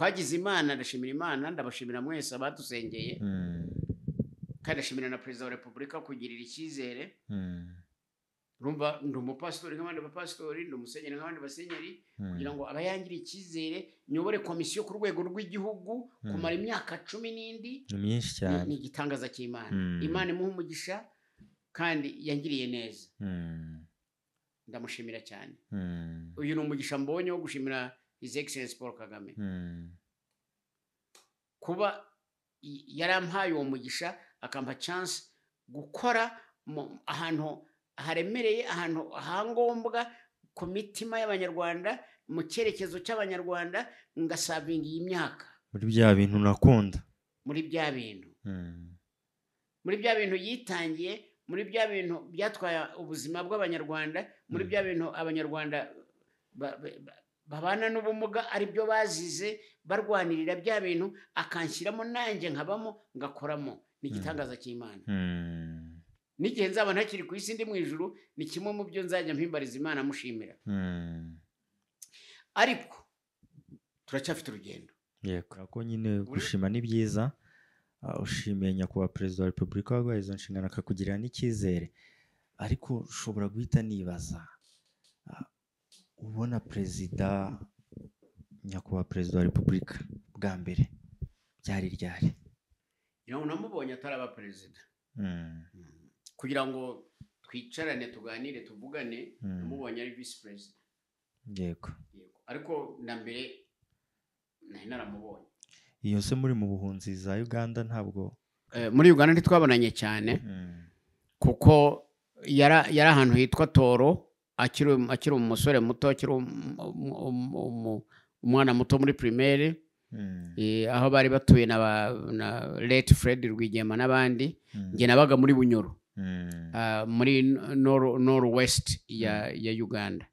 twagize Imana, ndashimira Imana, ndabashimira mwese abadusengeye, kandi ndashimira na Perezida wa Repubulika kugirira icyizere. Rumva ndi umupasitori nk'abandi bapasitori, ndi umusenyeri nk'abandi basenyeri, kugira ngo abayangira icyizere nyobore komisiyo ku rwego rw'igihugu kumara imyaka 10 n'indi myinshi cyane. Ni igitangaza cy'Imana. Imana imuha umugisha kandi yangiriye neza. Ndamushimira cyane. Uyu ni umugisha mbonye wo gushimira His Excellency Paul Kagame. Kuba yarampaye uwo mugisha akampa chance gukora ahantu haremereye, ahantu hangombwa ku mitima y'Abanyarwanda, mu cyerekezo cy'Abanyarwanda, ngasavinga iyi myaka muri bya bintu nakunda, muri bya bintu muri bya bintu yitangiye, muri bya bintu byatwaye ubuzima bw'Abanyarwanda, muri bya bintu Abanyarwanda babana n'ubumuga ari byo bazize barwanirira bya bintu, akanshyiramo nanjye nkabamo ngakoramo. Ni igitangaza cy'Imana. N'igihe nzaba ntakiri ku isi ndi mu ijuru, ni kimwe mu byo nzajya mpimbariza Imana mushimira. Ariko turacyafite urugendo. Yego, ko nyine gushima ni byiza. Ushimiye nyakubahwa Perezida wa Repubulika waguhaye izo nshingano akakugirira n'icyizere. Ariko ushobora guhita nibaza, ubona Perezida, nyakubahwa Perezida wa Repubulika bwa mbere byari ryari? Namubonye ataraba perezida. Kugira ngo twicarane tuganire tuvugane, namubonye ari vice president. Yego. Ariko na mbere nari naramubonye. Iyo se muri mu buhunzi za Uganda ntabwo? Muri Uganda ntitwabonanye cyane, kuko yari ahantu hitwa Toro, akiri umusore muto, akiri umwana muto muri primaire, aho bari batuye na late Fred Rwigema n'abandi. Nge nabaga muri Bunyoro, muri northwest ya Uganda.